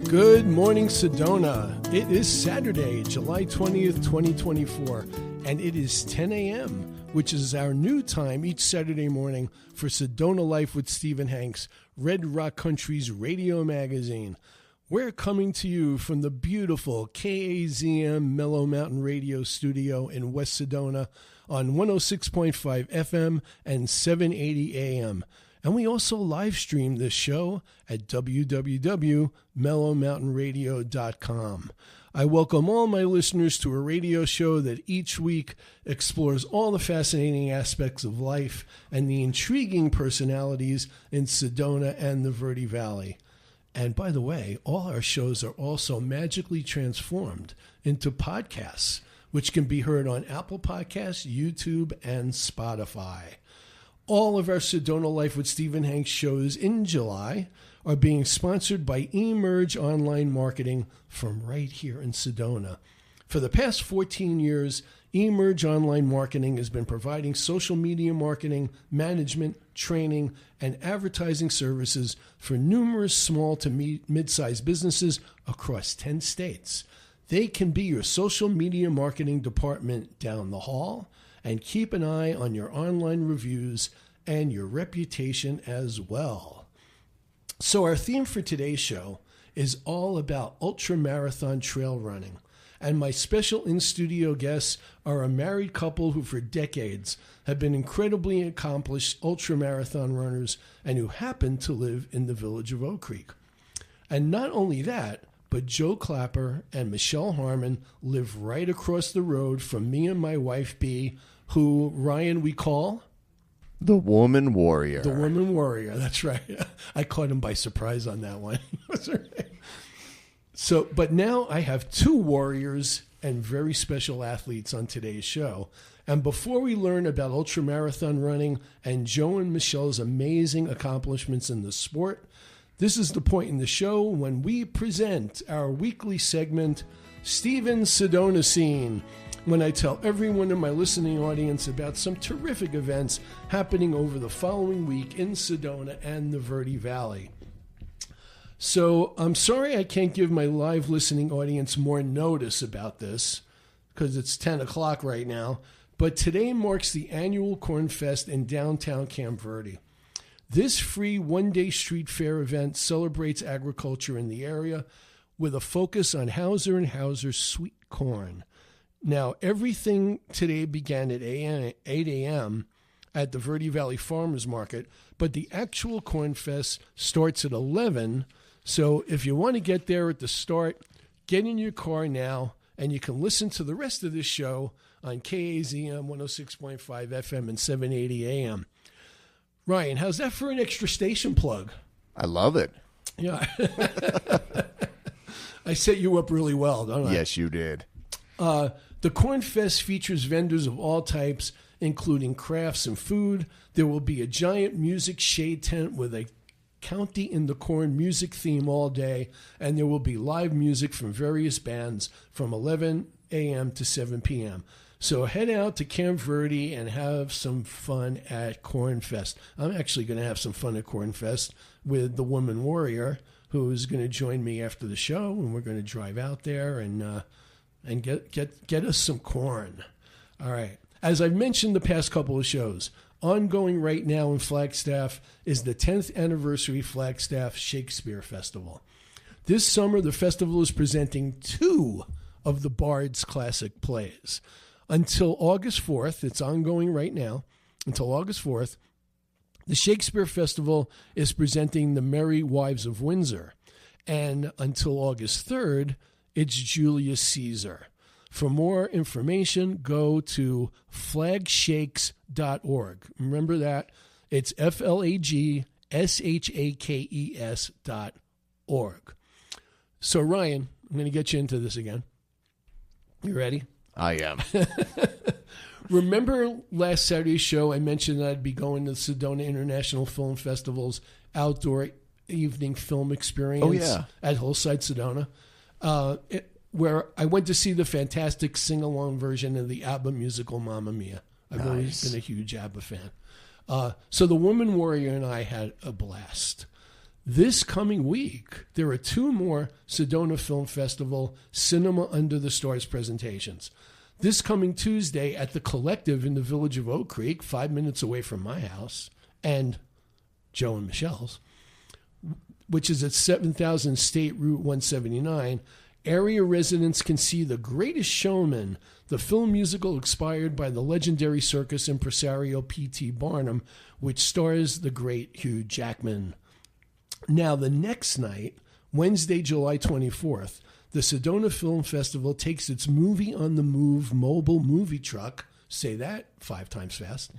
Good morning, Sedona. It is Saturday, July 20th, 2024, and it is 10 a.m., which is our new time each Saturday morning for Sedona Life with Stephen Hanks, Red Rock Country's radio magazine. We're coming to you from the beautiful KAZM Mellow Mountain Radio studio in West Sedona on 106.5 FM and 780 AM. And we also live stream this show at www.mellowmountainradio.com. I welcome all my listeners to a radio show that each week explores all the fascinating aspects of life and the intriguing personalities in Sedona and the Verde Valley. And by the way, all our shows are also magically transformed into podcasts, which can be heard on Apple Podcasts, YouTube, and Spotify. All of our Sedona Life with Stephen Hanks shows in July are being sponsored by Emerge Online Marketing from right here in Sedona. For the past 14 years, Emerge Online Marketing has been providing social media marketing, management, training, and advertising services for numerous small to mid-sized businesses across 10 states. They can be your social media marketing department down the hall, and keep an eye on your online reviews and your reputation as well. So our theme for today's show is all about ultramarathon trail running. And my special in-studio guests are a married couple who for decades have been incredibly accomplished ultramarathon runners and who happen to live in the village of Oak Creek. And not only that, but Joe Clapper and Michele Harmon live right across the road from me and my wife, Bea, who, Ryan, we call... The Woman Warrior. The Woman Warrior, that's right. I caught him by surprise on that one. So, but now I have two warriors and very special athletes on today's show. And before we learn about ultramarathon running and Joe and Michele's amazing accomplishments in the sport, this is the point in the show when we present our weekly segment, Stephen's Sedona Scene, when I tell everyone in my listening audience about some terrific events happening over the following week in Sedona and the Verde Valley. So I'm sorry I can't give my live listening audience more notice about this because it's 10 o'clock right now, but today marks the annual Corn Fest in downtown Camp Verde. This free one-day street fair event celebrates agriculture in the area with a focus on Hauser & Hauser's sweet corn. Now, everything today began at 8 a.m. at the Verde Valley Farmers Market, but the actual Corn Fest starts at 11. So if you want to get there at the start, get in your car now, and you can listen to the rest of this show on KAZM 106.5 FM and 780 AM. Ryan, how's that for an extra station plug? I love it. Yeah. I set you up really well, don't I? Yes, you did. The Corn Fest features vendors of all types, including crafts and food. There will be a giant music shade tent with a County in the Corn music theme all day, and there will be live music from various bands from 11 a.m. to 7 p.m. So head out to Camp Verde and have some fun at Corn Fest. I'm actually going to have some fun at Corn Fest with the Woman Warrior, who is going to join me after the show, and we're going to drive out there and get us some corn. All right. As I've mentioned the past couple of shows, ongoing right now in Flagstaff is the 10th anniversary Flagstaff Shakespeare Festival. This summer, the festival is presenting two of the Bard's classic plays. Until August 4th, it's ongoing right now, until August 4th, the Shakespeare Festival is presenting The Merry Wives of Windsor. And until August 3rd, it's Julius Caesar. For more information, go to flagshakes.org. Remember that. It's flagshakes.org. So, Ryan, I'm going to get you into this again. You ready? I am. Remember last Saturday's show, I mentioned that I'd be going to the Sedona International Film Festival's outdoor evening film experience at Hillside Sedona, where I went to see the fantastic sing-along version of the ABBA musical Mamma Mia. I've always been a huge ABBA fan. So the Woman Warrior and I had a blast. This coming week, there are 2 more Sedona Film Festival Cinema Under the Stars presentations. This coming Tuesday at the Collective in the village of Oak Creek, 5 minutes away from my house, and Joe and Michelle's, which is at 7000 State Route 179, area residents can see The Greatest Showman, the film musical inspired by the legendary circus impresario P.T. Barnum, which stars the great Hugh Jackman. Now, the next night, Wednesday, July 24th, the Sedona Film Festival takes its Movie on the Move mobile movie truck, say that 5 times fast,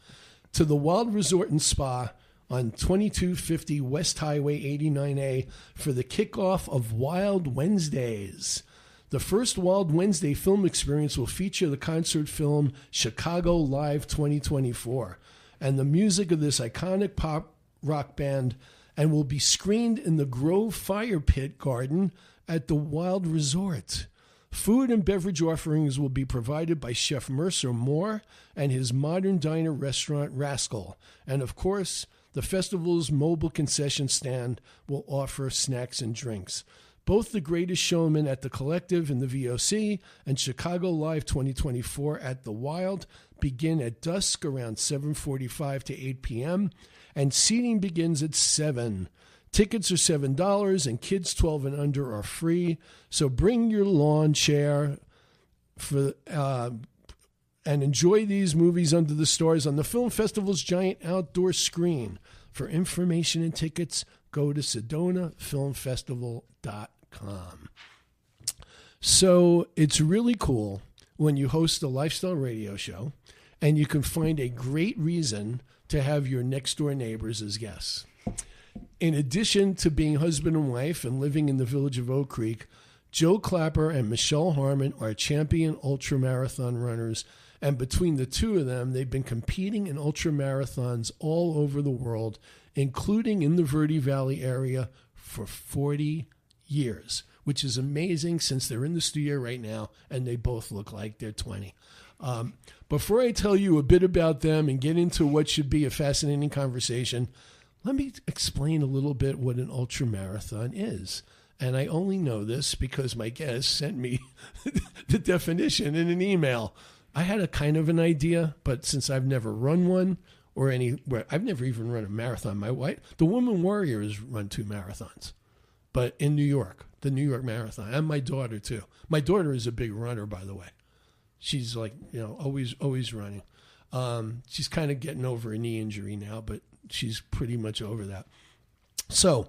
to the Wild Resort and Spa on 2250 West Highway 89A for the kickoff of Wild Wednesdays. The first Wild Wednesday film experience will feature the concert film Chicago Live 2024 and the music of this iconic pop rock band, and will be screened in the Grove Fire Pit Garden at the Wild Resort. Food and beverage offerings will be provided by Chef Mercer Moore and his modern diner restaurant Rascal. And of course, the festival's mobile concession stand will offer snacks and drinks. Both The Greatest Showman at the Collective in the VOC and Chicago Live 2024 at the Wild begin at dusk around 7:45 to 8 p.m., and seating begins at 7. Tickets are $7, and kids 12 and under are free. So bring your lawn chair and enjoy these movies under the stars on the film festival's giant outdoor screen. For information and tickets, go to sedonafilmfestival.com. So it's really cool when you host a lifestyle radio show and you can find a great reason to have your next door neighbors as guests. In addition to being husband and wife and living in the village of Oak Creek, Joe Clapper and Michele Harmon are champion ultramarathon runners, and between the two of them, they've been competing in ultramarathons all over the world, including in the Verde Valley area for 40 years, which is amazing since they're in the studio right now and they both look like they're 20. Before I tell you a bit about them and get into what should be a fascinating conversation, let me explain a little bit what an ultramarathon is. And I only know this because my guest sent me the definition in an email. I had a kind of an idea, but since I've never run one or anywhere, I've never even run a marathon. My wife, the Woman Warrior, has run 2 marathons, but in New York, the New York Marathon, and my daughter too. My daughter is a big runner, by the way. She's like, always running. She's kind of getting over a knee injury now, but she's pretty much over that. So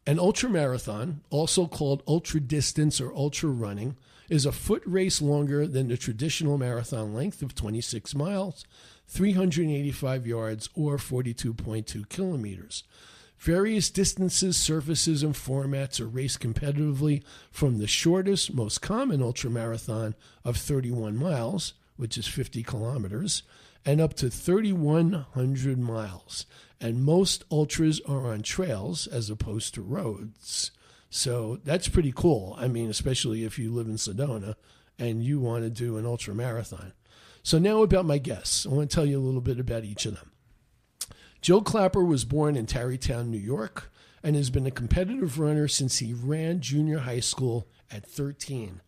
an ultramarathon, also called ultra distance or ultra running, is a foot race longer than the traditional marathon length of 26 miles, 385 yards, or 42.2 kilometers. Various distances, surfaces, and formats are raced competitively from the shortest, most common ultramarathon of 31 miles, which is 50 kilometers, and up to 3,100 miles. And most ultras are on trails as opposed to roads. So that's pretty cool. I mean, especially if you live in Sedona and you want to do an ultramarathon. So now about my guests. I want to tell you a little bit about each of them. Joe Clapper was born in Tarrytown, New York, and has been a competitive runner since he ran junior high school at 13.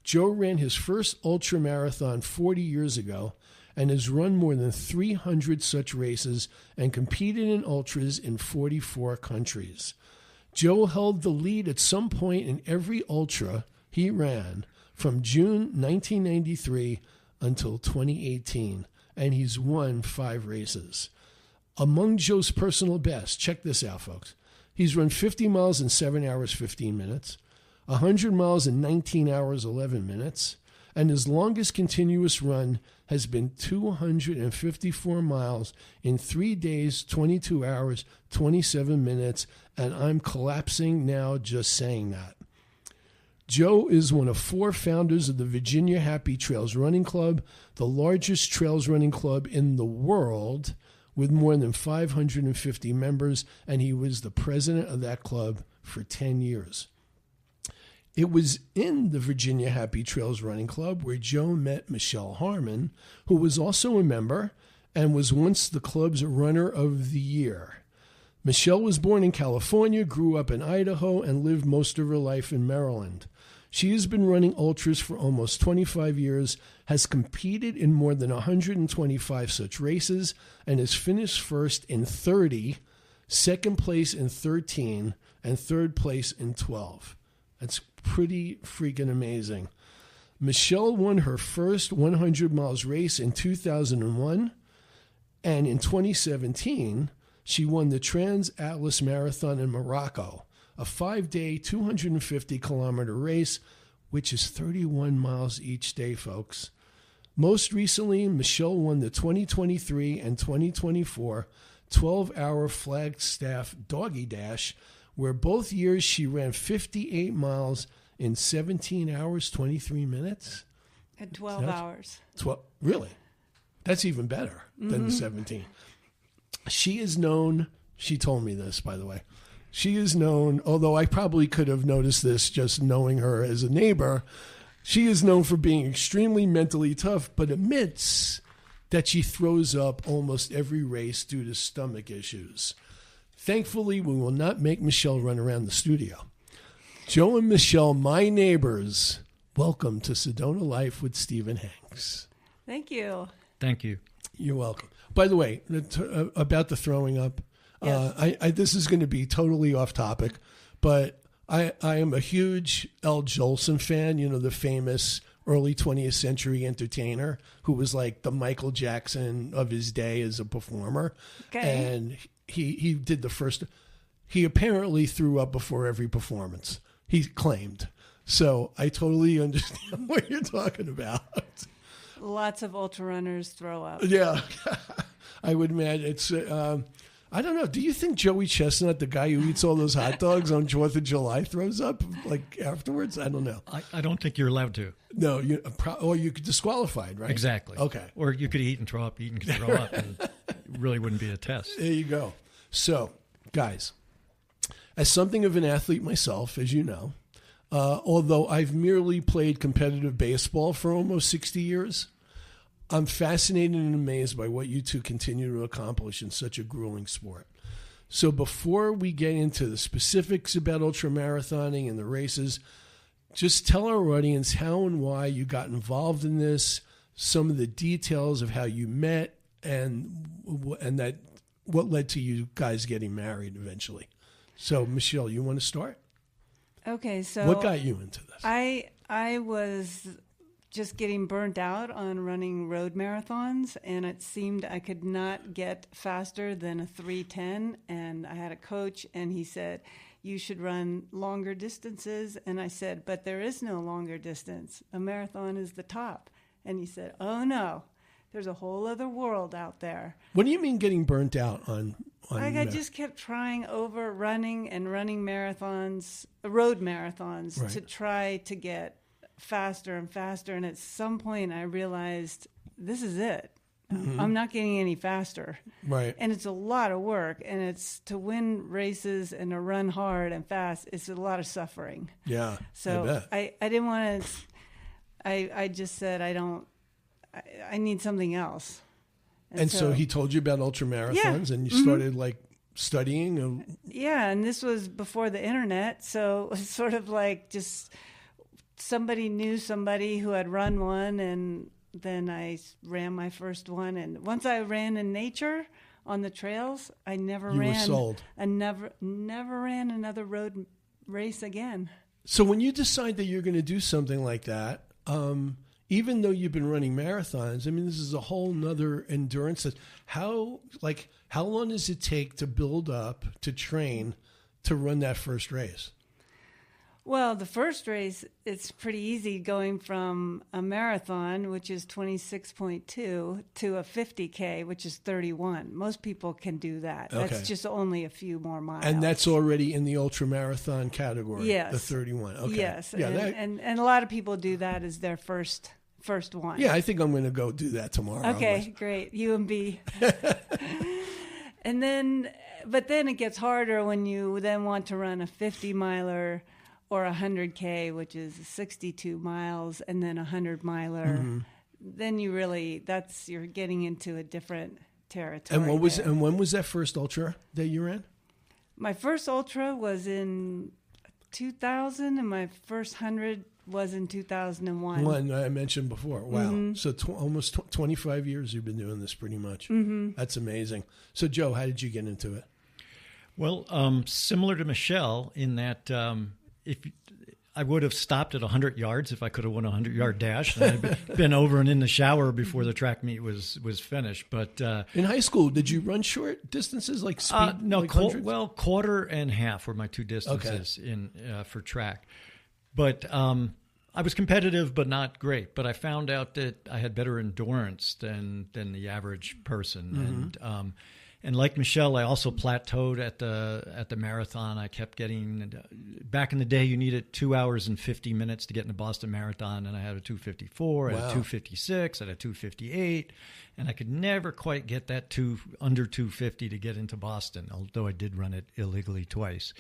Joe ran his first ultramarathon 40 years ago and has run more than 300 such races and competed in ultras in 44 countries. Joe held the lead at some point in every ultra he ran from June 1993 until 2018, and he's won 5 races. Among Joe's personal bests, check this out, folks. He's run 50 miles in 7 hours, 15 minutes, 100 miles in 19 hours, 11 minutes, and his longest continuous run has been 254 miles in 3 days, 22 hours, 27 minutes, and I'm collapsing now just saying that. Joe is one of 4 founders of the Virginia Happy Trails Running Club, the largest trails running club in the world, with more than 550 members, and he was the president of that club for 10 years. It was in the Virginia Happy Trails Running Club where Joe met Michele Harmon, who was also a member and was once the club's Runner of the Year. Michele was born in California, grew up in Idaho, and lived most of her life in Maryland. She has been running ultras for almost 25 years, has competed in more than 125 such races, and has finished first in 30, second place in 13, and third place in 12. That's pretty freaking amazing. Michele won her first 100 miles race in 2001, and in 2017, she won the Trans-Atlas Marathon in Morocco, a 5-day, 250-kilometer race, which is 31 miles each day, folks. Most recently, Michele won the 2023 and 2024 12-hour Flagstaff Doggy Dash, where both years she ran 58 miles in 17 hours, 23 minutes. At 12 hours. 12, really? That's even better than the 17. She is known, she told me this, by the way. She is known, although I probably could have noticed this just knowing her as a neighbor, she is known for being extremely mentally tough, but admits that she throws up almost every race due to stomach issues. Thankfully, we will not make Michele run around the studio. Joe and Michele, my neighbors, welcome to Sedona Life with Stephen Hanks. Thank you. Thank you. You're welcome. By the way, about the throwing up, Yes. This is going to be totally off topic, but I am a huge Al Jolson fan, you know, the famous early 20th century entertainer who was like the Michael Jackson of his day as a performer. Okay. And he did the first, he apparently threw up before every performance, he claimed. So I totally understand what you're talking about. Lots of ultra runners throw up. Yeah. I would imagine it's, I don't know. Do you think Joey Chestnut, the guy who eats all those hot dogs on 4th of July, throws up like afterwards? I don't know. I don't think you're allowed to. No, or you could disqualified, right? Exactly. Okay. Or you could eat and throw up, eat and throw up, and it really wouldn't be a test. There you go. So, guys, as something of an athlete myself, as you know, although I've merely played competitive baseball for almost 60 years, I'm fascinated and amazed by what you two continue to accomplish in such a grueling sport. So before we get into the specifics about ultramarathoning and the races, just tell our audience how and why you got involved in this, some of the details of how you met, and that what led to you guys getting married eventually. So, Michele, you want to start? Okay, so What got you into this? I was just getting burnt out on running road marathons, and it seemed I could not get faster than a 3:10. And I had a coach, and he said, you should run longer distances. And I said, but there is no longer distance. A marathon is the top. And he said, oh no, there's a whole other world out there. What do you mean getting burnt out on I just kept trying over running marathons, road marathons, Right. to try to get faster and faster. And at some point I realized this is it. I'm not getting any faster. Right. And it's a lot of work. And it's to win races and to run hard and fast. It's a lot of suffering. Yeah. So I I didn't want to, I just said, I need something else. And so he told you about ultramarathons, and you started like studying. Yeah, and this was before the internet, so it was sort of like just somebody knew somebody who had run one, and then I ran my first one. And once I ran in nature on the trails, I never You ran. were sold. I never ran another road race again. So when you decide that you're going to do something like that, even though you've been running marathons, I mean, this is a whole nother endurance. How long does it take to build up, to train, to run that first race? Well, the first race, it's pretty easy going from a marathon, which is 26.2, to a 50K, which is 31. Most people can do that. Okay. That's just only a few more miles. And that's already in the ultramarathon category, Yes. the 31. Okay. Yes, Yeah, and a lot of people do that as their first one. yeah, I think I'm going to go do that tomorrow. Okay, great. You and B. But then it gets harder when you then want to run a 50-miler or 100K, which is 62 miles, and then a 100-miler. Mm-hmm. Then you're getting into a different territory. And when was that first ultra that you ran? My first ultra was in 2000, and my first 100 was in 2001. One I mentioned before. Wow. So almost 25 years you've been doing this pretty much. That's amazing. So, Joe, how did you get into it? Well, similar to Michele in that if I would have stopped at 100 yards if I could have won a 100-yard dash. And I'd been over and in the shower before the track meet was finished. But in high school, did you run short distances like speed? No, like quarter and half were my two distances for track. But I was competitive, but not great. But I found out that I had better endurance than the average person, and like Michele, I also plateaued at the marathon. I kept getting. Back in the day, you needed 2 hours and 50 minutes to get in the Boston Marathon, and I had a 2:54, I had a 2:56, I had a 2:58, and I could never quite get that under 2:50 to get into Boston. Although I did run it illegally twice.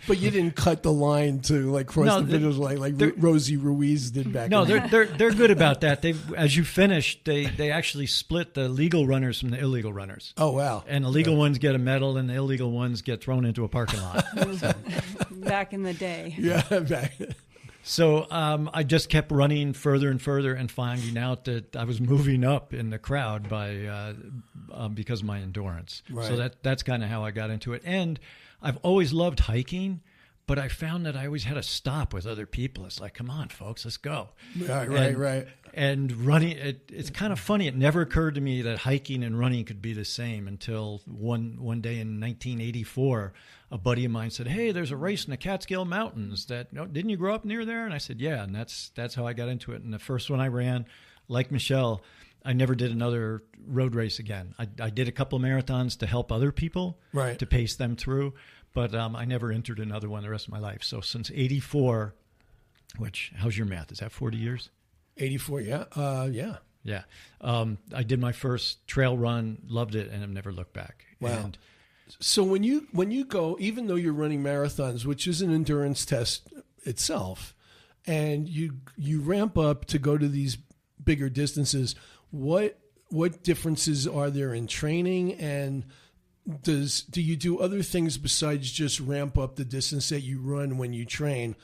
But you didn't cut the line to like cross the finish line like Rosie Ruiz did back. No, they're good about that. As you finish, they actually split the legal runners from the illegal runners. Oh wow! And the legal ones get a medal, and the illegal ones get thrown into a parking lot. Back in the day. Yeah, back. So I just kept running further and further, and finding out that I was moving up in the crowd because of my endurance. Right. So that's kind of how I got into it. And I've always loved hiking, but I found that I always had to stop with other people. It's like, come on, folks, let's go. Right. And running, it's kind of funny. It never occurred to me that hiking and running could be the same until one day in 1984, a buddy of mine said, "Hey, there's a race in the Catskill Mountains. Didn't you grow up near there?" And I said, "Yeah." And that's how I got into it. And the first one I ran, like Michele, I never did another road race again. I did a couple of marathons to help other people, to pace them through, but I never entered another one the rest of my life. So since 84, which, how's your math? Is that 40 years? 84, yeah. Yeah. I did my first trail run, loved it, and I've never looked back. Wow. And so when you go, even though you're running marathons, which is an endurance test itself, and you ramp up to go to these bigger distances, what differences are there in training, and do you do other things besides just ramp up the distance that you run when you train?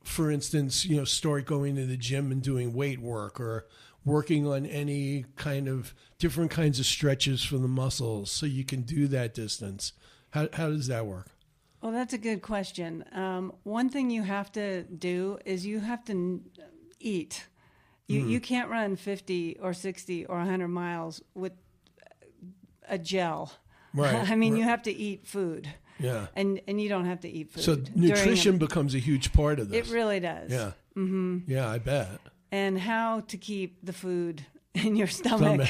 For instance, start going to the gym and doing weight work, or working on any kind of different kinds of stretches for the muscles so you can do that distance. How does that work? Well, that's a good question. One thing you have to do is you have to eat. You can't run 50 or 60 or 100 miles with a gel. Right. I mean, you have to eat food. Yeah. And you don't have to eat food. So nutrition becomes a huge part of this. It really does. Yeah. Mm-hmm. Yeah, I bet. And how to keep the food in your stomach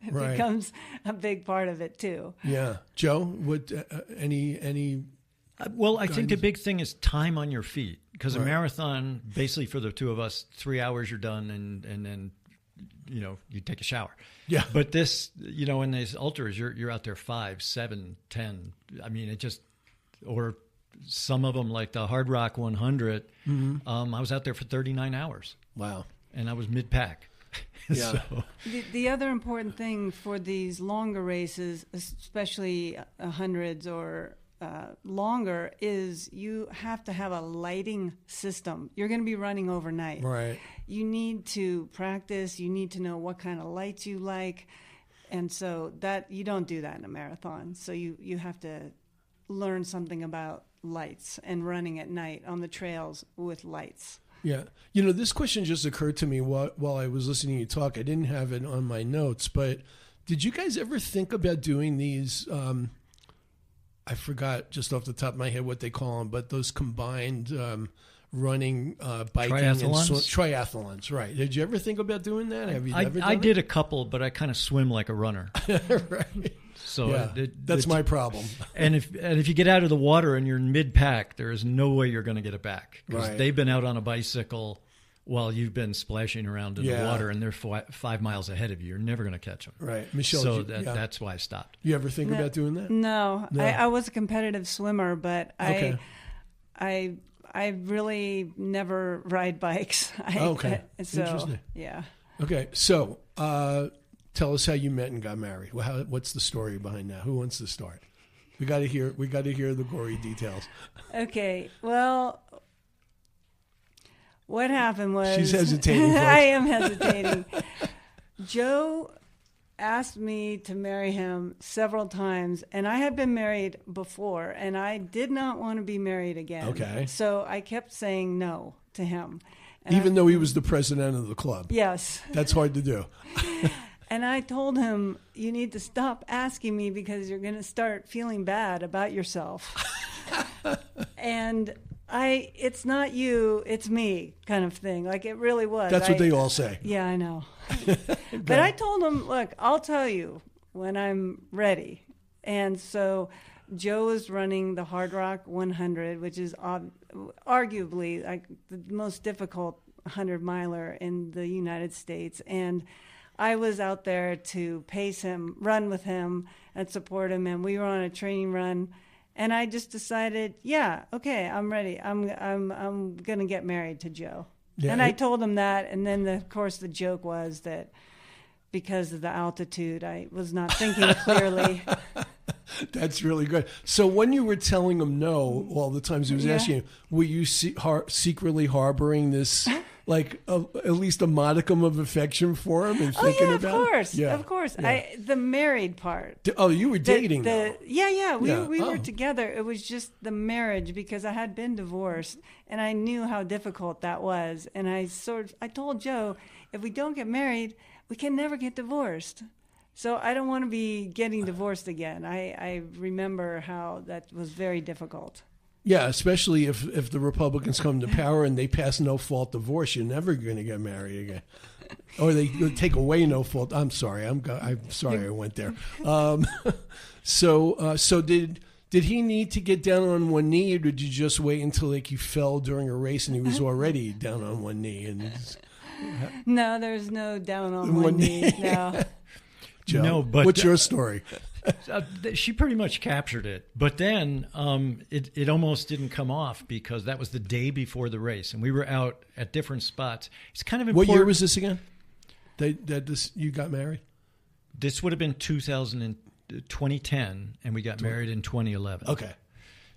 becomes a big part of it too. Yeah. Joe, what any Well, I think the big thing is time on your feet, because a marathon, basically for the two of us, 3 hours you're done, and then you take a shower. Yeah. But this, in these ultras, you're out there 5, 7, 10. I mean, or some of them like the Hard Rock 100. I was out there for 39 hours. Wow. And I was mid-pack. Yeah. So. The other important thing for these longer races, especially hundreds or longer, is you have to have a lighting system. You're going to be running overnight. Right. You need to practice. You need to know what kind of lights you like. And so that you don't do that in a marathon. So you have to learn something about lights and running at night on the trails with lights. Yeah. This question just occurred to me while I was listening to you talk. I didn't have it on my notes, but did you guys ever think about doing these I forgot just off the top of my head what they call them, but those combined running, biking, triathlons? and triathlons, right? Did you ever think about doing that? Have you ever done I it? did a couple, but I kind of swim like a runner. Right. So that's my problem. And if you get out of the water and you're in mid-pack, there is no way you're going to get it back, because they've been out on a bicycle while you've been splashing around in the water, and they're 5 miles ahead of you. You're never going to catch them. Right. Michele, so that's why I stopped. You ever think about doing that? No. I was a competitive swimmer, but I really never ride bikes. Interesting. Yeah. Okay. So tell us how you met and got married. What's the story behind that? Who wants to start? We got to hear the gory details. Okay. Well, what happened was She's hesitating. I am hesitating. Joe asked me to marry him several times, and I had been married before, and I did not want to be married again. Okay. So I kept saying no to him. Even though he was the president of the club. Yes. That's hard to do. And I told him, you need to stop asking me because you're going to start feeling bad about yourself. And it's not you, it's me kind of thing. Like it really was. That's what they all say. Yeah, I know. But I told him, look, I'll tell you when I'm ready. And so Joe was running the Hard Rock 100, which is arguably like the most difficult 100-miler in the United States. And I was out there to pace him, run with him, and support him. And we were on a training run. And I just decided, yeah, okay, I'm ready. I'm going to get married to Joe. Yeah, and I told him that. And then, of course, the joke was that because of the altitude, I was not thinking clearly. That's really good. So when you were telling him no all the times he was asking you, were you secretly harboring this, like at least a modicum of affection for him and thinking about it? Yeah, of course. The married part. Oh, you were dating though. We were together. It was just the marriage because I had been divorced and I knew how difficult that was. And I told Joe, if we don't get married, we can never get divorced. So I don't want to be getting divorced again. I remember how that was very difficult. Yeah, especially if the Republicans come to power and they pass no-fault divorce, you're never going to get married again. Or they take away no-fault. I'm sorry. I'm sorry I went there. So did he need to get down on one knee, or did you just wait until like he fell during a race and he was already down on one knee? And no, there's no down on one knee. No. Joe, no, but what's your story? She pretty much captured it, but then it almost didn't come off because that was the day before the race, and we were out at different spots. It's kind of important. What year was this again? You got married? This would have been 2010, and we got married in 2011. Okay.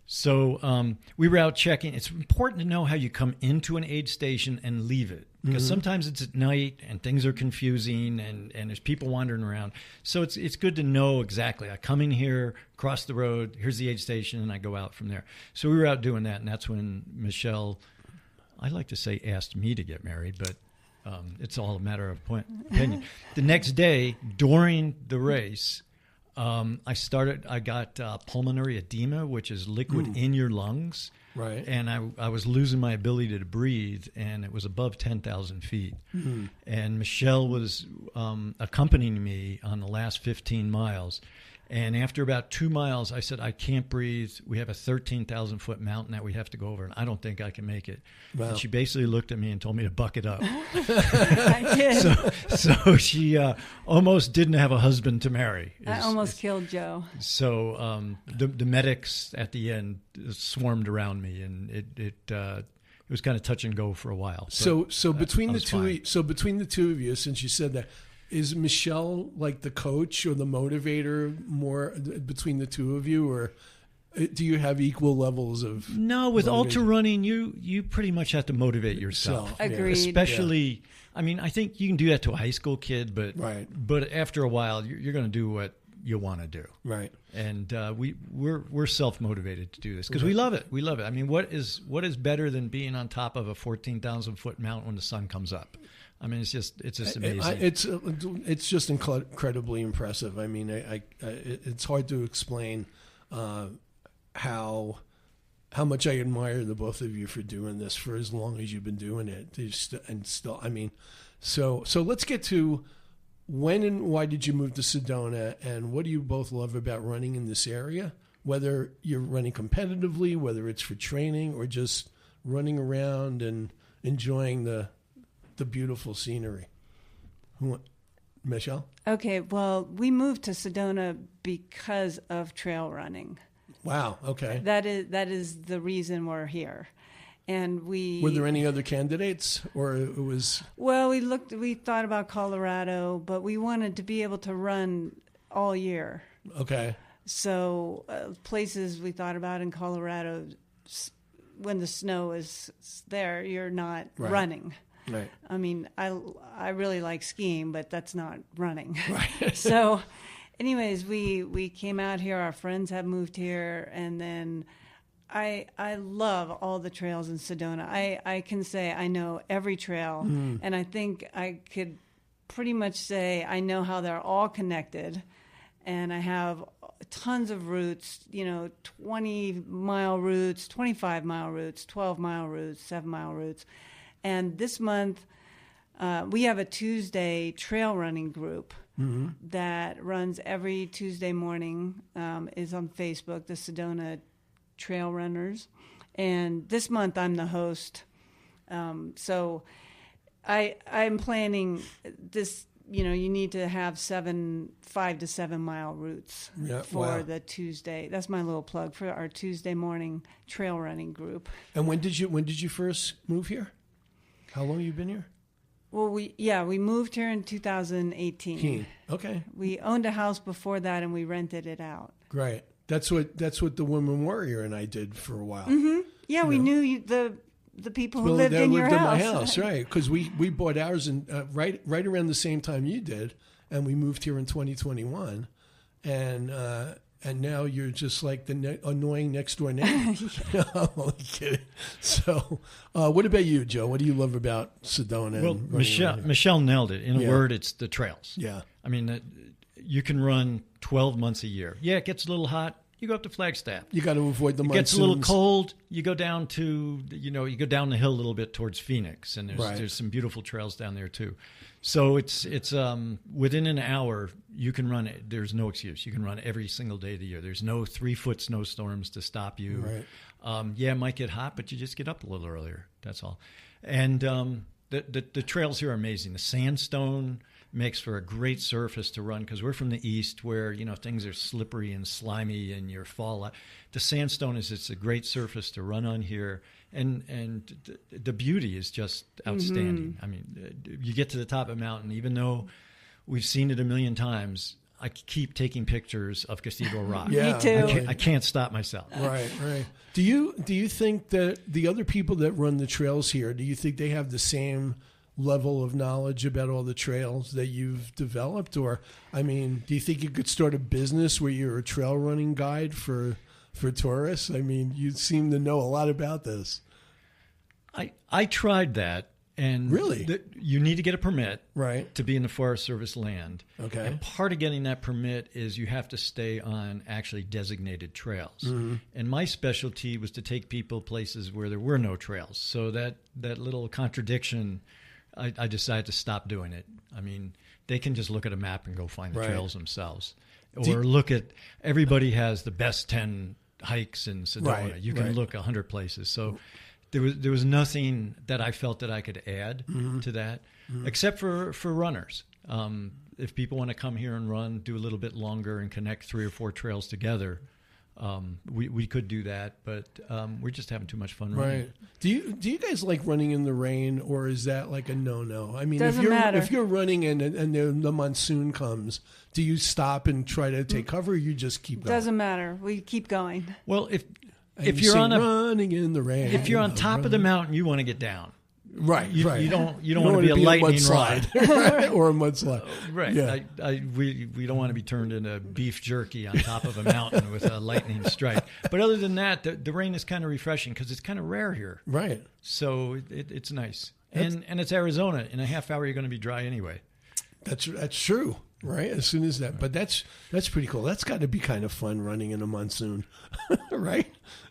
So we were out checking. It's important to know how you come into an aid station and leave it. Because sometimes it's at night and things are confusing and there's people wandering around. So it's good to know exactly. I come in here, cross the road, here's the aid station, and I go out from there. So we were out doing that, and that's when Michele, I like to say, asked me to get married, but it's all a matter of opinion. The next day, during the race, I got pulmonary edema, which is liquid in your lungs. Right. And I was losing my ability to breathe, and it was above 10,000 feet. Mm-hmm. And Michele was accompanying me on the last 15 miles. And after about 2 miles, I said, I can't breathe. We have a 13,000-foot mountain that we have to go over, and I don't think I can make it. Wow. And she basically looked at me and told me to buck it up. I did. So she almost didn't have a husband to marry. I almost killed Joe. So the medics at the end swarmed around me, and it was kind of touch and go for a while. So between the two of you, since you said that, is Michele like the coach or the motivator more between the two of you, or do you have equal levels of? No, with ultra running, you pretty much have to motivate yourself. Agreed. Especially, I mean, I think you can do that to a high school kid, but after a while, you're going to do what you want to do. Right. And we're self-motivated to do this because we love it. We love it. I mean, what is better than being on top of a 14,000-foot mountain when the sun comes up? I mean, it's just amazing. It's just incredibly impressive. I mean, it's hard to explain how much I admire the both of you for doing this for as long as you've been doing it. And still, I mean, so let's get to when and why did you move to Sedona, and what do you both love about running in this area? Whether you're running competitively, whether it's for training, or just running around and enjoying the beautiful scenery. Michele? Okay, well, we moved to Sedona because of trail running. Wow, okay. That is the reason we're here. And were there any other candidates, or it was? Well, we thought about Colorado, but we wanted to be able to run all year. Okay. So places we thought about in Colorado, when the snow is there, you're not running. Right. I mean, I really like skiing, but that's not running. Right. So anyways, we came out here. Our friends have moved here. And then I love all the trails in Sedona. I can say I know every trail. And I think I could pretty much say I know how they're all connected. And I have tons of routes, 20-mile routes, 25-mile routes, 12-mile routes, 7-mile routes. And this month, we have a Tuesday trail running group that runs every Tuesday morning, is on Facebook, the Sedona Trail Runners. And this month, I'm the host. So I'm planning this. You need to have 5 to 7 mile routes for the Tuesday. That's my little plug for our Tuesday morning trail running group. And when did you first move here? How long have you been here? Well, we moved here in 2018. Okay. We owned a house before that and we rented it out. Great. That's what the Woman Warrior and I did for a while. Mm-hmm. Yeah, we knew the people who lived in your house. My house, right? Because we bought ours in right around the same time you did, and we moved here in 2021, and now you're just like the annoying next door neighbor. No, I'm only kidding. So, what about you, Joe? What do you love about Sedona? Well, Michele nailed it. In a word, it's the trails. Yeah, I mean, you can run 12 months a year. Yeah, it gets a little hot. You go up to Flagstaff. You got to avoid the monsoons. It gets a little cold. You go down to, you go down the hill a little bit towards Phoenix, and there's some beautiful trails down there too. So it's within an hour you can run it. There's no excuse. You can run every single day of the year. There's no 3-foot snowstorms to stop you. Right. It might get hot, but you just get up a little earlier. That's all. And the trails here are amazing. The sandstone makes for a great surface to run because we're from the east where things are slippery and slimy and you fall. The sandstone it's a great surface to run on here, and the beauty is just outstanding. I mean, you get to the top of a mountain, even though we've seen it a million times. I keep taking pictures of Cathedral Rock. Me too. I can't stop myself. Right. Do you think that the other people that run the trails here, do you think they have the same level of knowledge about all the trails that you've developed? Or, I mean, do you think you could start a business where you're a trail running guide for tourists? I mean, you seem to know a lot about this. I tried that. And really, you need to get a permit to be in the Forest Service land. Okay. And part of getting that permit is you have to stay on actually designated trails. Mm-hmm. And my specialty was to take people places where there were no trails. So that little contradiction, I decided to stop doing it. I mean, they can just look at a map and go find the trails themselves. Or look at, everybody has the best 10 hikes in Sedona. You can look 100 places. So there was nothing that I felt that I could add to that, except for runners. If people want to come here and run, do a little bit longer and connect 3 or 4 trails together, we could do that. But we're just having too much fun running. Right. Do you guys like running in the rain, or is that like a no-no? I mean, Doesn't matter. If you're running and the monsoon comes, do you stop and try to take cover, or you just keep going? Doesn't matter. We keep going. Well, if you're running in the rain, if you're on top of the mountain, you want to get down. Right. You don't want to be a lightning rod or a mudslide. Right. Yeah. We don't want to be turned into beef jerky on top of a mountain with a lightning strike. But other than that, the rain is kind of refreshing because it's kind of rare here. Right. So it's nice. And it's Arizona. In a half hour, you're going to be dry anyway. That's true. Right. As soon as that, but that's pretty cool. That's got to be kind of fun running in a monsoon, right?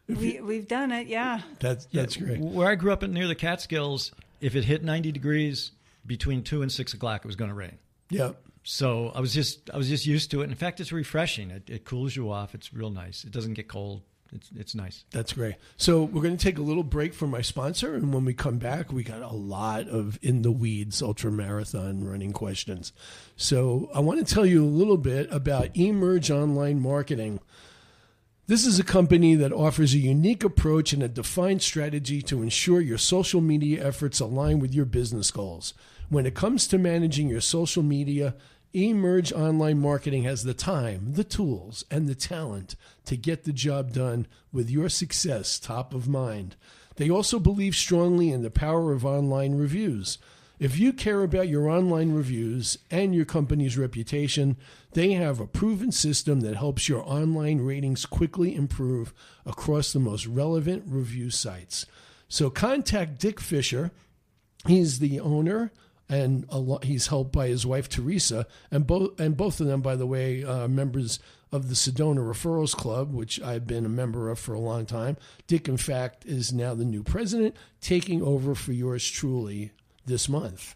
We've done it. Yeah. That's great. Where I grew up near the Catskills, if it hit 90 degrees between 2 and 6 o'clock, it was going to rain. Yeah. So I was just used to it. In fact, it's refreshing. It cools you off. It's real nice. It doesn't get cold. It's nice. That's great. So we're going to take a little break from my sponsor, and when we come back, we got a lot of in the weeds ultramarathon running questions. So I want to tell you a little bit about Emerge Online Marketing. This is a company that offers a unique approach and a defined strategy to ensure your social media efforts align with your business goals. When it comes to managing your social media, Emerge Online Marketing has the time, the tools, and the talent to get the job done with your success top of mind. They also believe strongly in the power of online reviews. If you care about your online reviews and your company's reputation, they have a proven system that helps your online ratings quickly improve across the most relevant review sites. So contact Dick Fisher. He's the owner, and he's helped by his wife, Teresa, and both of them, by the way, members of the Sedona Referrals Club, which I've been a member of for a long time. Dick, in fact, is now the new president, taking over for yours truly this month.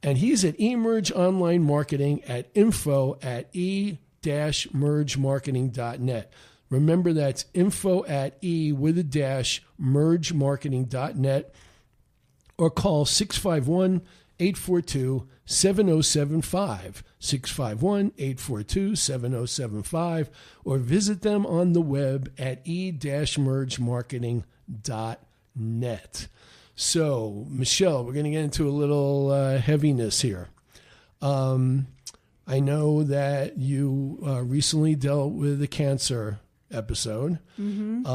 And he's at Emerge Online Marketing at info@e-mergemarketing.net. Remember, that's info@mergemarketing.net, or call 651-842-7075, 651-842-7075, or visit them on the web at e-mergemarketing.net. So, Michele, we're going to get into a little heaviness here. I know that you recently dealt with a cancer episode. Mm-hmm.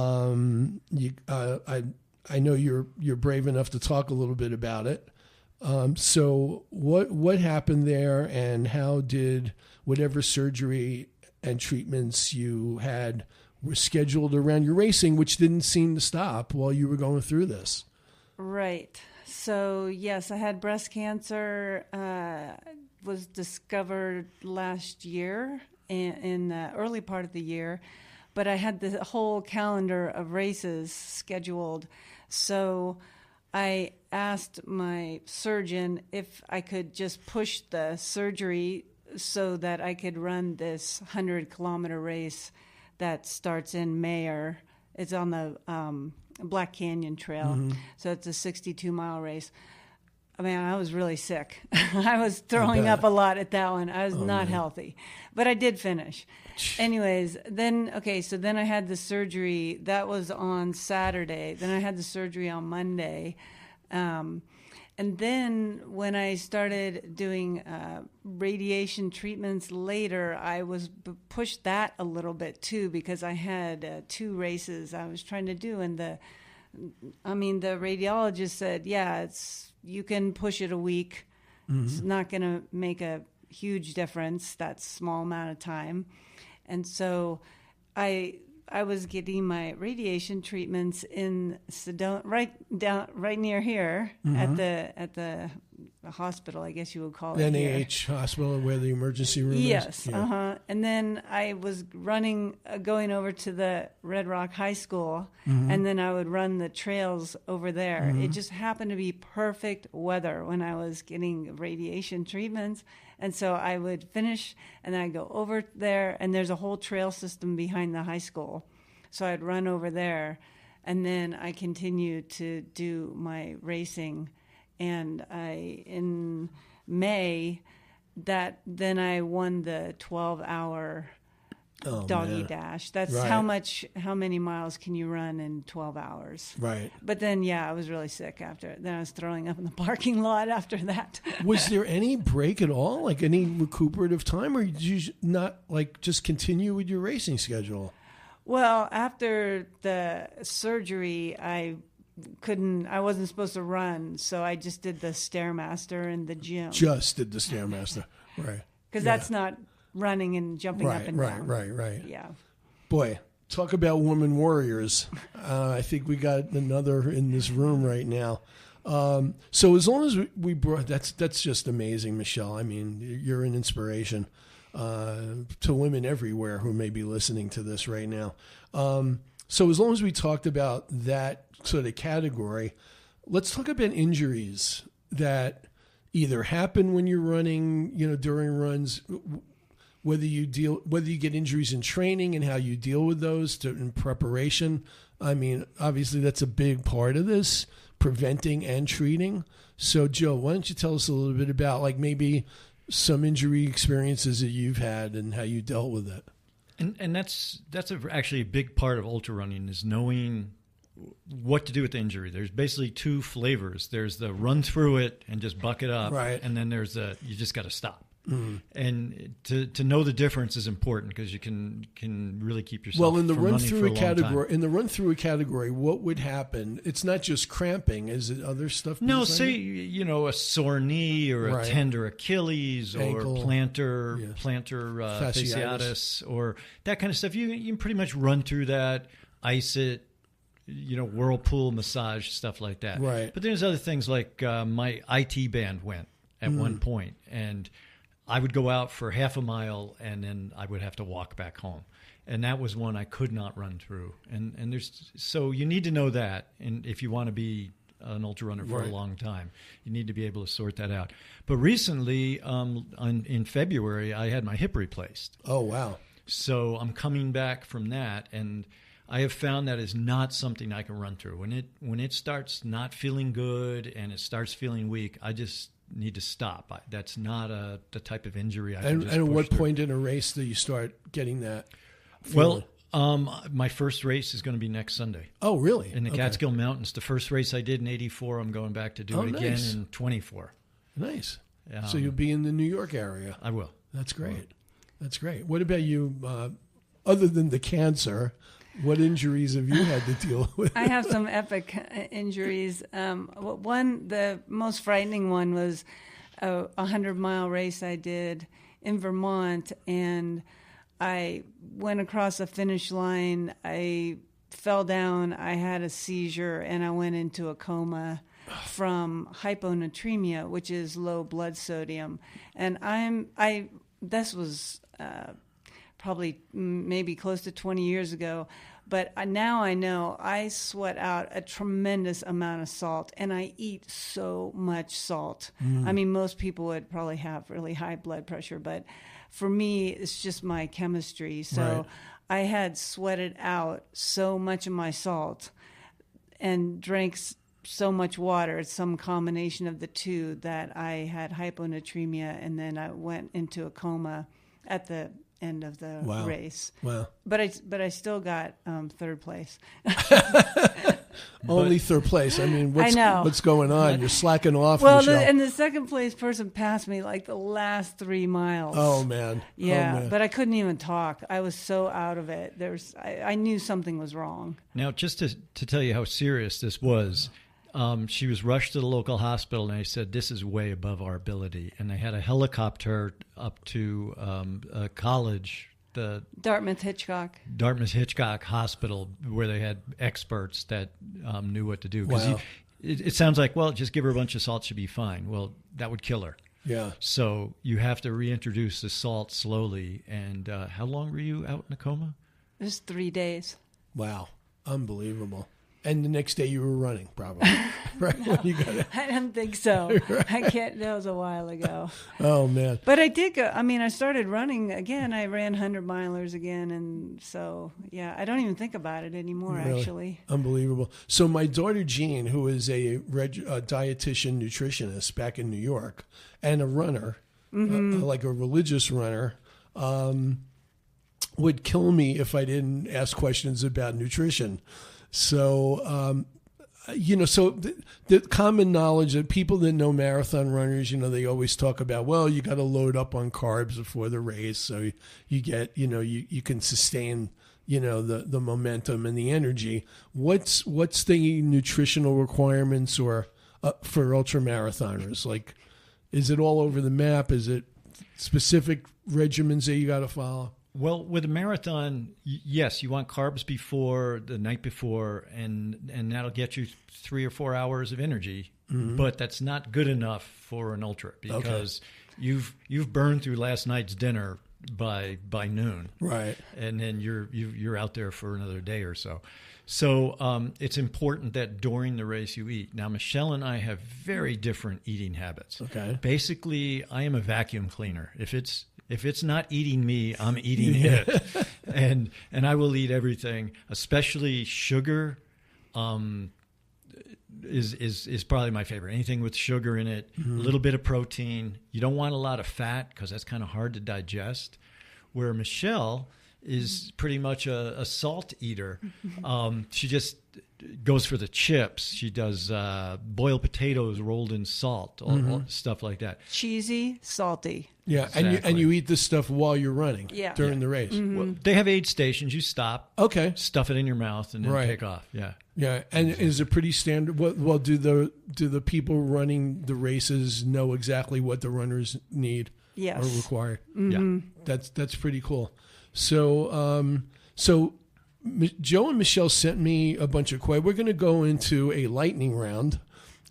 I know you're brave enough to talk a little bit about it. So, what happened there, and how did whatever surgery and treatments you had were scheduled around your racing, which didn't seem to stop while you were going through this? Right. So, yes, I had breast cancer, was discovered last year in the early part of the year, but I had the whole calendar of races scheduled. So I asked my surgeon if I could just push the surgery so that I could run this 100-kilometer race that starts in Mayer. It's on the Black Canyon Trail. Mm-hmm. So it's a 62-mile race. I mean, I was really sick. I was throwing up a lot at that one. I was not healthy, but I did finish. Anyways, then I had the surgery. That was on Saturday. Then I had the surgery on Monday. And then when I started doing radiation treatments later, I was pushed that a little bit too, because I had 2 races I was trying to do. And the radiologist said, you can push it a week. Mm-hmm. It's not going to make a huge difference, that small amount of time. And so I was getting my radiation treatments in Sedona, right near here, mm-hmm. at the hospital, I guess you would call it. NAH hospital, where the emergency room is. Yes. Yeah. And then I was going over to the Red Rock High School, mm-hmm. and then I would run the trails over there. Mm-hmm. It just happened to be perfect weather when I was getting radiation treatments. And so I would finish, and then I'd go over there, and there's a whole trail system behind the high school. So I'd run over there, and then I continued to do my racing. And in May, then I won the 12-hour doggy dash. That's right. How many miles can you run in 12 hours? Right. But then, I was really sick after. Then I was throwing up in the parking lot after that. Was there any break at all, like any recuperative time, or did you not just continue with your racing schedule? Well, after the surgery, I wasn't supposed to run, so I just did the Stairmaster in the gym. Just did the Stairmaster, right. Because that's not running and jumping up and down. Right. Yeah. Boy, talk about woman warriors. I think we got another in this room right now. So as long as we brought, that's just amazing, Michele. I mean, you're an inspiration to women everywhere who may be listening to this right now. So as long as we talked about that sort of category, let's talk about injuries that either happen when you're running, during runs, whether you get injuries in training and how you deal with those in preparation. I mean, obviously that's a big part of this, preventing and treating. So Joe, why don't you tell us a little bit about maybe some injury experiences that you've had and how you dealt with it? And that's actually a big part of ultra running, is knowing what to do with the injury. There's basically 2 flavors. There's the run through it and just buck it up, right. And then there's you just got to stop. And to know the difference is important because you can really keep yourself Well, in the from run running for through a a long time. category, what would happen? It's not just cramping. Is it other stuff? No, besides say it? a sore knee or Right. a tender Achilles Ankle. or plantar Fasciitis. fasciitis or that kind of stuff. You can pretty much run through that, ice it, whirlpool massage, stuff like that. Right. But there's other things like my IT band went at one point, and I would go out for half a mile and then I would have to walk back home. And that was one I could not run through. And so you need to know that. And if you want to be an ultra runner for Right. a long time, you need to be able to sort that out. But recently, in February, I had my hip replaced. Oh, wow. So I'm coming back from that, and I have found that is not something I can run through. When it starts not feeling good and it starts feeling weak, I just need to stop. That's not the type of injury I can And just at push what through. point in a race do you start getting that? Well, feeling? my first race is going to be next Sunday Oh, really? in the Okay. Catskill Mountains. The first race I did in '84, I'm going back to do Oh, it again nice. in '24. Nice. So you'll be in the New York area. I will. That's great. That's great. What about you? Other than the cancer, what injuries have you had to deal with? I have some epic injuries. The most frightening one was a 100-mile race I did in Vermont, and I went across the finish line. I fell down. I had a seizure, and I went into a coma from hyponatremia, which is low blood sodium. And this was probably maybe close to 20 years ago. But now I know I sweat out a tremendous amount of salt, and I eat so much salt. I mean, most people would probably have really high blood pressure, but for me, it's just my chemistry. So Right. I had sweated out so much of my salt and drank so much water. It's some combination of the two that I had hyponatremia, and then I went into a coma at the end of the Wow. race. Wow. But I still got third place. Only third place. I mean, I know. what's going on? You're slacking off, Well, Michele. and the second place person passed me like the last 3 miles. Oh, man. Yeah, Oh, man. but I couldn't even talk. I was so out of it. I knew something was wrong. Now, just to tell you how serious this was, she was rushed to the local hospital, and they said, this is way above our ability. And they had to helicopter up to a college, the Dartmouth Hitchcock. Dartmouth-Hitchcock Hospital, where they had experts that knew what to do. 'Cause Wow. it sounds like, well, just give her a bunch of salt, she'll be fine. Well, that would kill her. Yeah. So you have to reintroduce the salt slowly. And how long were you out in a coma? It was 3 days. Wow. Unbelievable. And the next day you were running, probably. Right? When you got it. I don't think so. I can't. That was a while ago. Oh, man. But I did go. I mean, I started running again. I ran 100-milers again, and so yeah, I don't even think about it anymore. Really? Actually, Unbelievable. So my daughter Jean, who is a dietitian nutritionist back in New York and a runner, like a religious runner, would kill me if I didn't ask questions about nutrition. So, so the common knowledge that people that know marathon runners, they always talk about, well, you got to load up on carbs before the race. So you get, you can sustain, the momentum and the energy. What's the nutritional requirements for ultra marathoners? Like, is it all over the map? Is it specific regimens that you got to follow? Well, with a marathon, yes, you want carbs before the night before, and that'll get you 3 or 4 hours of energy. But that's not good enough for an ultra because you've burned through last night's dinner by noon, Right? and then you're out there for another day or so. So it's important that during the race you eat. Now, Michele and I have very different eating habits. Okay. Basically, I am a vacuum cleaner. If it's not eating me, I'm eating it. And I will eat everything, especially sugar is probably my favorite. Anything with sugar in it, a little bit of protein. You don't want a lot of fat because that's kind of hard to digest. Where Michele, is pretty much a salt eater. She just goes for the chips. She does boiled potatoes rolled in salt, all stuff like that. Cheesy, salty. Yeah, Exactly. and you eat this stuff while you're running during the race. Well, they have aid stations. You stop, Okay. stuff it in your mouth, and then Right. take off. Yeah. Yeah, and is it pretty standard? Well, do the people running the races know exactly what the runners need Yes. or require? Yeah. That's pretty cool. So Joe and Michele sent me a bunch of questions. We're going to go into a lightning round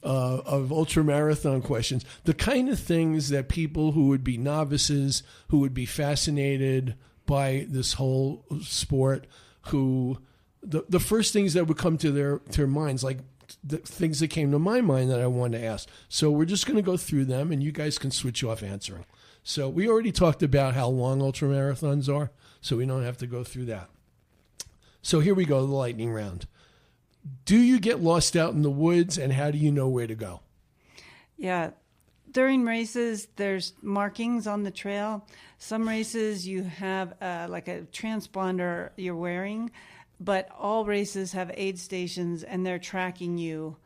of ultramarathon questions. The kind of things that people who would be novices, who would be fascinated by this whole sport, who the first things that would come to their minds, like the things that came to my mind that I wanted to ask. So we're just going to go through them, and you guys can switch off answering. So we already talked about how long ultramarathons are, so we don't have to go through that. So here we go, the lightning round. Do you get lost out in the woods, and how do you know where to go? Yeah. During races, there's markings on the trail. Some races you have like a transponder you're wearing, but all races have aid stations, and they're tracking you,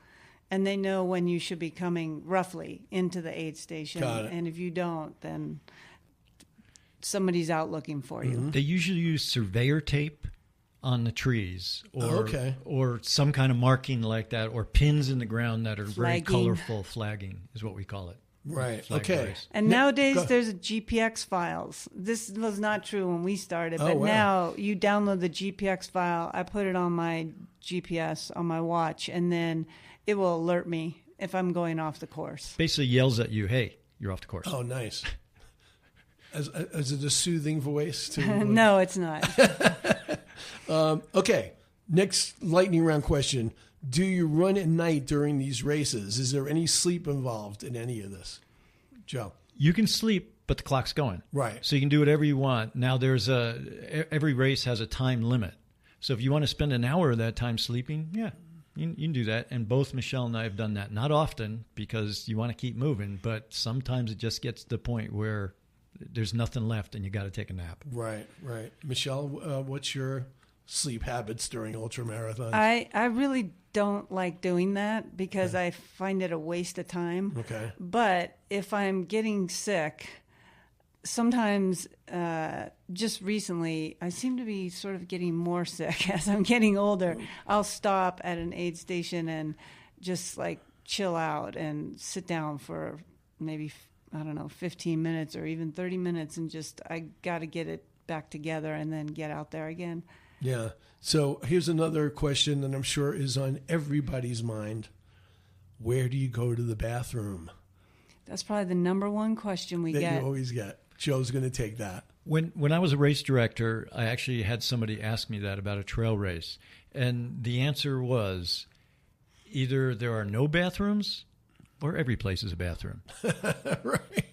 and they know when you should be coming roughly into the aid station. Got it. And if you don't, then somebody's out looking for you. They usually use surveyor tape on the trees, Okay. or some kind of marking like that, or pins in the ground that are very Flagging. colorful. Flagging is what we call it. Right. Flag Okay. race. And Yeah, nowadays, go- there's GPX files. This was not true when we started, Oh, but wow. now you download the GPX file. I put it on my GPS on my watch, and then it will alert me if I'm going off the course. Basically yells at you, "Hey, you're off the course." Oh, nice. Is it a soothing voice? No, it's not. Okay. Next lightning round question. Do you run at night during these races? Is there any sleep involved in any of this? Joe. You can sleep, but the clock's going. Right. So you can do whatever you want. Now every race has a time limit. So if you want to spend an hour of that time sleeping, yeah, you can do that. And both Michele and I have done that. Not often, because you want to keep moving, but sometimes it just gets to the point where there's nothing left and you got to take a nap. Right. Michele, what's your sleep habits during ultramarathons? I really don't like doing that because I find it a waste of time. Okay. But if I'm getting sick, sometimes just recently, I seem to be sort of getting more sick as I'm getting older. I'll stop at an aid station and just like chill out and sit down for maybe, 15 minutes or even 30 minutes, and just I got to get it back together and then get out there again. Yeah. So here's another question that I'm sure is on everybody's mind. Where do you go to the bathroom? That's probably the number one question we That get. you always get. Joe's going to take that. When I was a race director, I actually had somebody ask me that about a trail race. And the answer was either there are no bathrooms or every place is a bathroom. Right.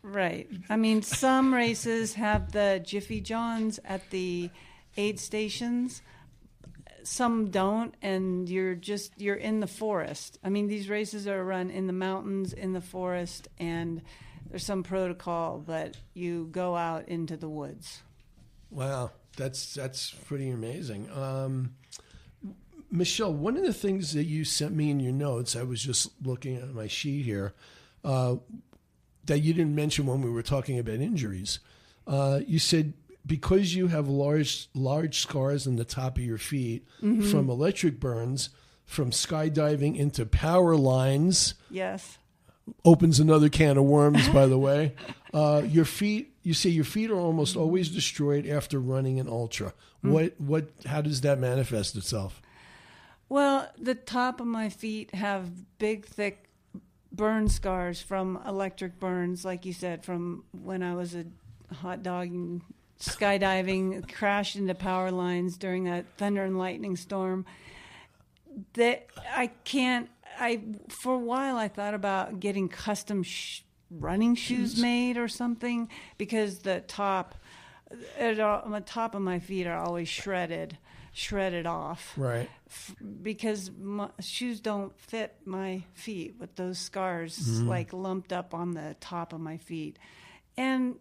Right. I mean, some races have the Jiffy Johns at the aid stations. Some don't, and you're in the forest. I mean, these races are run in the mountains, in the forest, and there's some protocol, but you go out into the woods. Wow. That's pretty amazing. Michele, one of the things that you sent me in your notes, I was just looking at my sheet here, that you didn't mention when we were talking about injuries. You said because you have large scars on the top of your feet from electric burns, from skydiving into power lines. Yes. Opens another can of worms, by the way. You say your feet are almost always destroyed after running an ultra. How does that manifest itself? Well, the top of my feet have big, thick burn scars from electric burns, like you said, from when I was a hot dog and skydiving, crashed into power lines during that thunder and lightning storm. That for a while I thought about getting custom running shoes made or something, because the top of my feet are always shredded off. Right. Because my shoes don't fit my feet with those scars like lumped up on the top of my feet. And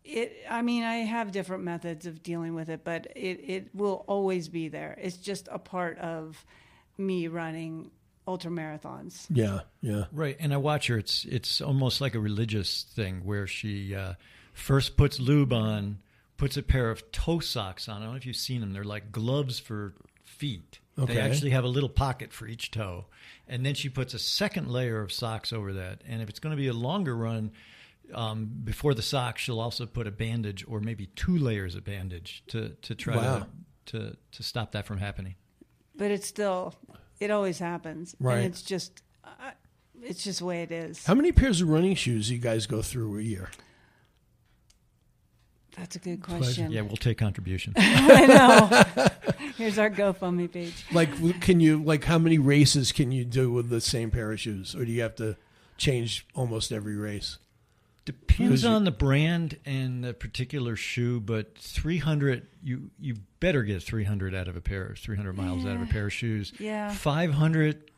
I have different methods of dealing with it, but it will always be there. It's just a part of me running ultramarathons. Yeah, yeah. Right, and I watch her. It's almost like a religious thing where she first puts lube on, puts a pair of toe socks on. I don't know if you've seen them. They're like gloves for feet. Okay. They actually have a little pocket for each toe. And then she puts a second layer of socks over that. And if it's going to be a longer run, before the socks, she'll also put a bandage or maybe 2 layers of bandage to try to stop that from happening. But it always happens. Right. And it's just the way it is. How many pairs of running shoes do you guys go through a year? That's a good question. Yeah, we'll take contributions. I know. Here's our GoFundMe page. How many races can you do with the same pair of shoes? Or do you have to change almost every race? Depends on the brand and the particular shoe, but 300, you better get 300 out of a pair, 300 miles out of a pair of shoes. Yeah. 500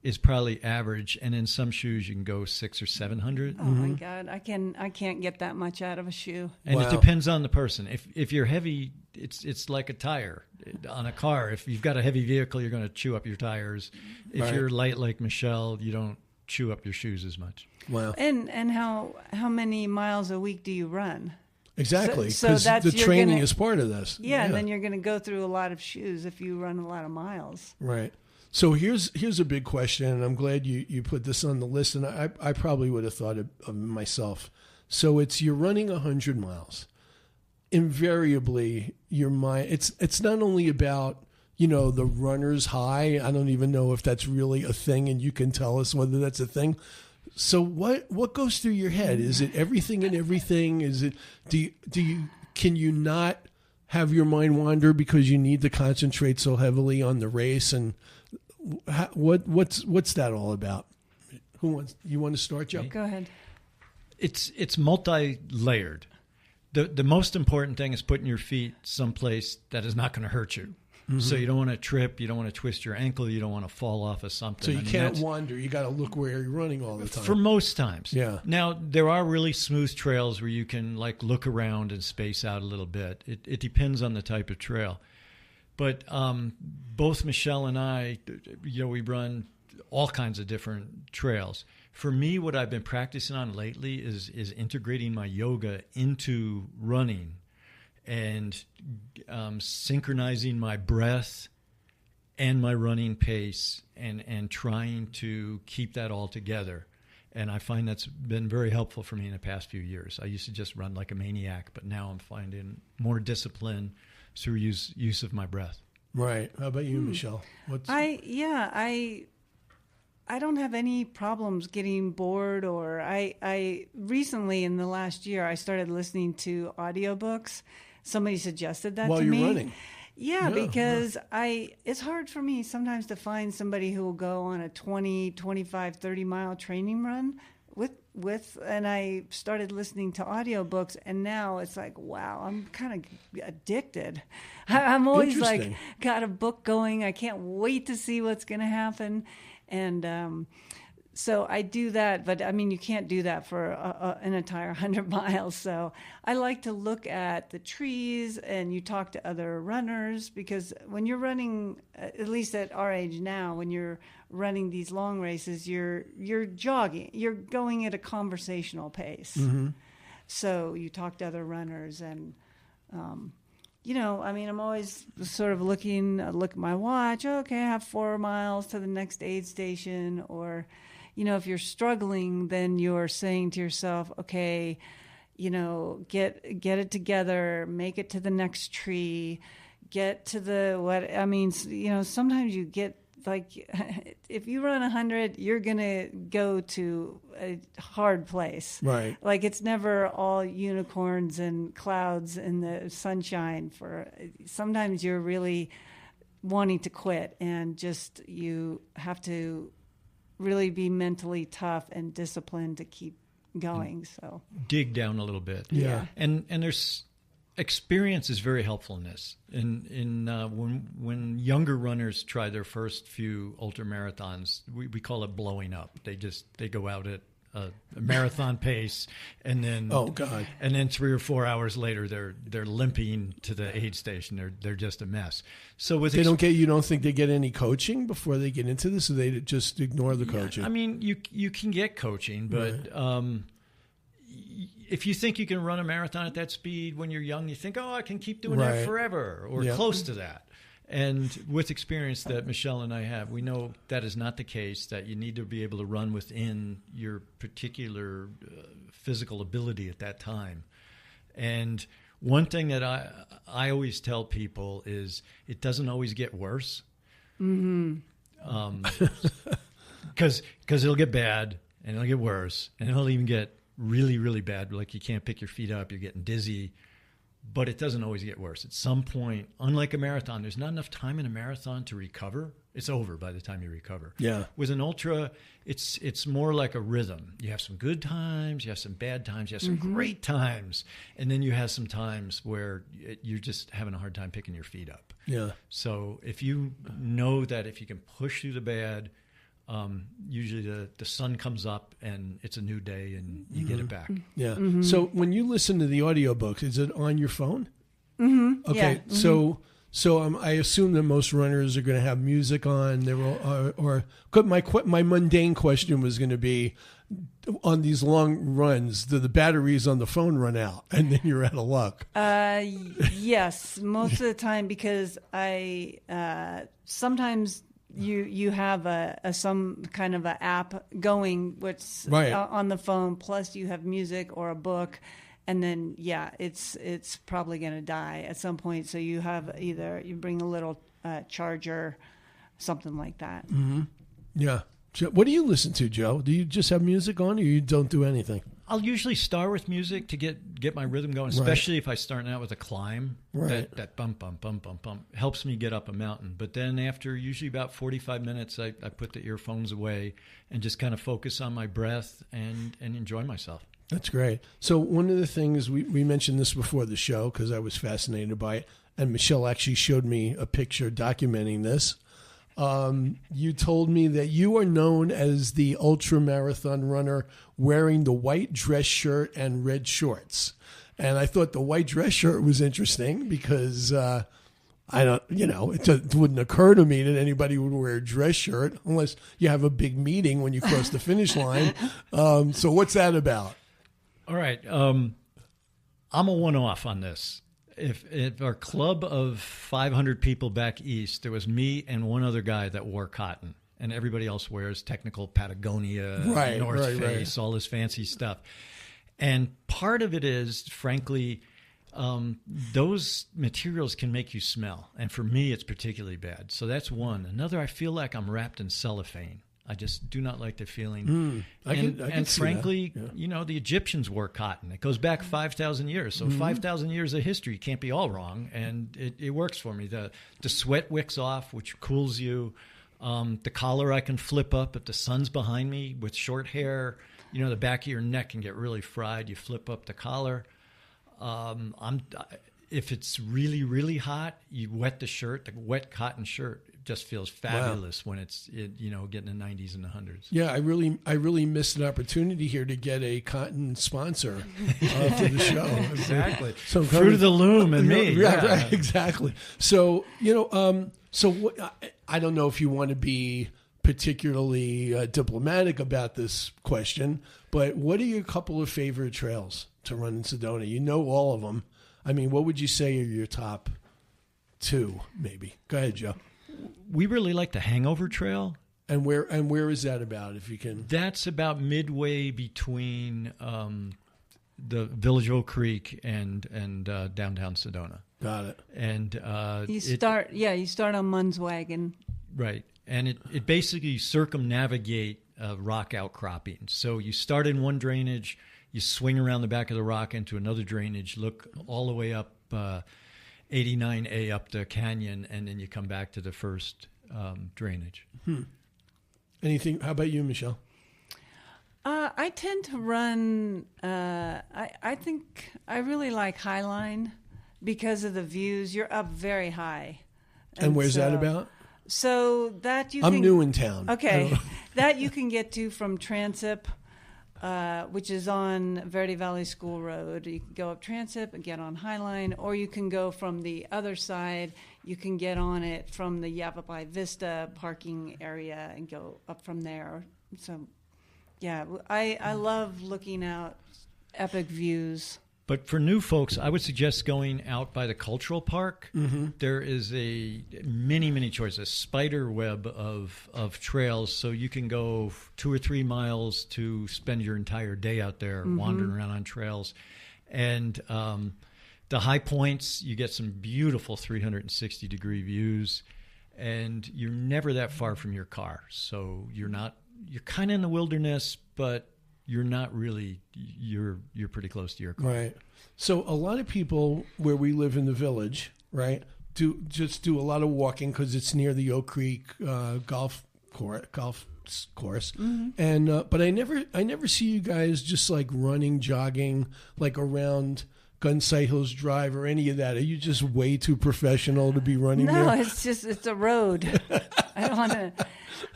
is probably average, and in some shoes you can go 600 or 700. Oh my God, I can't get that much out of a shoe. And it depends on the person. If you're heavy, it's like a tire on a car. If you've got a heavy vehicle, you're going to chew up your tires. If you're light like Michele, you don't chew up your shoes as much. Wow. And how many miles a week do you run? Exactly, So because that's the training is part of this. Yeah, and then you're going to go through a lot of shoes if you run a lot of miles. Right. So here's a big question, and I'm glad you put this on the list, and I probably would have thought of myself. So you're running 100 miles. Invariably, your mind, it's not only about, the runner's high. I don't even know if that's really a thing, and you can tell us whether that's a thing. So what goes through your head? Is it everything and everything? Is it can you not have your mind wander because you need to concentrate so heavily on the race? And what's that all about? You want to start, Joe? Go ahead. It's multi-layered. The most important thing is putting your feet someplace that is not going to hurt you. Mm-hmm. So you don't want to trip, you don't want to twist your ankle, you don't want to fall off of something. So you can't wander. You got to look where you're running all the time. For most times. Yeah. Now, there are really smooth trails where you can look around and space out a little bit. It depends on the type of trail. But both Michele and I, we run all kinds of different trails. For me, what I've been practicing on lately is integrating my yoga into running and synchronizing my breath and my running pace and trying to keep that all together. And I find that's been very helpful for me in the past few years. I used to just run like a maniac, but now I'm finding more discipline through use of my breath. Right. How about you, Michele? I don't have any problems getting bored, or I recently in the last year I started listening to audiobooks. Somebody suggested that while to me. While you're running. Yeah, because it's hard for me sometimes to find somebody who will go on a 20, 25, 30 mile training run and I started listening to audiobooks, and now it's like, wow, I'm kind of addicted. I'm always got a book going. I can't wait to see what's going to happen. And so I do that, but you can't do that for an entire 100 miles. So I like to look at the trees, and you talk to other runners, because when you're running, at least at our age now, when you're running these long races, you're jogging, you're going at a conversational pace. Mm-hmm. So you talk to other runners, and I'm always sort of look at my watch. Okay, I have 4 miles to the next aid station. Or, if you're struggling, then you're saying to yourself, okay, get it together, make it to the next tree, get to sometimes you get, if you run 100, you're going to go to a hard place. Right. It's never all unicorns and clouds and the sunshine. Sometimes you're really wanting to quit, and just you have to really be mentally tough and disciplined to keep going. So dig down a little bit. Yeah. And there's experience is very helpful in this. When younger runners try their first few ultramarathons, we call it blowing up. They go out at marathon pace, and then and then 3 or 4 hours later they're limping to the aid station. They're just a mess. So you don't think they get any coaching before they get into this, or they just ignore the coaching? I mean, you can get coaching, but if you think you can run a marathon at that speed when you're young, you think, oh, I can keep doing that forever or close to that. And with experience that Michele and I have, we know that is not the case, that you need to be able to run within your particular physical ability at that time. And one thing that I always tell people is it doesn't always get worse. Because it'll get bad, and it'll get worse, and it'll even get really, really bad, like you can't pick your feet up, you're getting dizzy, but it doesn't always get worse. At some point, unlike a marathon, there's not enough time in a marathon to recover. It's over by the time you recover. Yeah. With an ultra, it's more like a rhythm. You have some good times, you have some bad times, you have some great times, and then you have some times where you're just having a hard time picking your feet up. Yeah. So if you know that if you can push through the bad, usually the sun comes up and it's a new day and you get it back. Yeah. So when you listen to the audiobooks, is it on your phone? Okay. Yeah. So I assume that most runners are going to have music on. My mundane question was going to be, on these long runs, do the batteries on the phone run out and then you're out of luck? Yes, most of the time, because I sometimes you have some kind of an app going which on the phone, plus you have music or a book, and then it's probably going to die at some point. So you have either you bring a little charger, something like that. Yeah. What do you listen to, Joe? Do you just have music on, or you don't do anything? I'll usually start with music to get my rhythm going, especially if I start out with a climb. That bump, bump, bump, bump, bump helps me get up a mountain. But then after usually about 45 minutes, I put the earphones away and just kind of focus on my breath and enjoy myself. That's great. So one of the things, we mentioned this before the show because I was fascinated by it, and Michele actually showed me a picture documenting this. You told me that you are known as the ultramarathon runner wearing the white dress shirt and red shorts. And I thought the white dress shirt was interesting because it wouldn't occur to me that anybody would wear a dress shirt unless you have a big meeting when you cross the finish line. So what's that about? All right. I'm a one-off on this. If our club of 500 people back east, there was me and one other guy that wore cotton, and everybody else wears technical Patagonia, North Face, all this fancy stuff. And part of it is, frankly, those materials can make you smell. And for me, it's particularly bad. So that's one. Another, I feel like I'm wrapped in cellophane. I just do not like the feeling. And frankly, the Egyptians wore cotton. It goes back 5,000 years. So 5,000 years of history can't be all wrong. And it works for me. The sweat wicks off, which cools you. The collar I can flip up if the sun's behind me with short hair. The back of your neck can get really fried. You flip up the collar. If it's really, really hot, you wet the shirt. The wet cotton shirt just feels fabulous when it's getting the 90s and the 100s. Yeah, I really missed an opportunity here to get a cotton sponsor for the show. Exactly. So Fruit of the Loom and me. Right, exactly. So I don't know if you want to be particularly diplomatic about this question, but what are your couple of favorite trails to run in Sedona? You know all of them. I mean, what would you say are your top two, maybe? Go ahead, Joe. We really like the Hangover Trail. And where is that about, if you can? That's about midway between the Village Oak Creek and downtown Sedona. Got it. And you start on Mundswagon. Right. And it basically circumnavigate rock outcropping. So you start in one drainage, you swing around the back of the rock into another drainage, look all the way up 89A up the canyon, and then you come back to the first drainage. Anything? How about you, Michele? I tend to run. I think I really like Highline because of the views. You're up very high. And where's that about? So that I'm new in town. Okay, that you can get to from Transip. which is on Verde Valley School Road. You can go up Transip and get on Highline, or you can go from the other side. You can get on it from the Yavapai Vista parking area and go up from there. So, yeah, I love looking out epic views. But for new folks, I would suggest going out by the cultural park. Mm-hmm. There is a many choices, spider web of trails, so you can go 2 or 3 miles to spend your entire day out there wandering around on trails. And the high points, you get some beautiful 360-degree views, and you're never that far from your car. So you're kind of in the wilderness, but you're not really, you're pretty close to your car. Right. So a lot of people where we live in the village, right, do a lot of walking because it's near the Oak Creek golf course. Mm-hmm. And but I never see you guys just like running, jogging, like around Gunsight Hills Drive or any of that. Are you just way too professional to be running there? No, it's a road. I don't want to,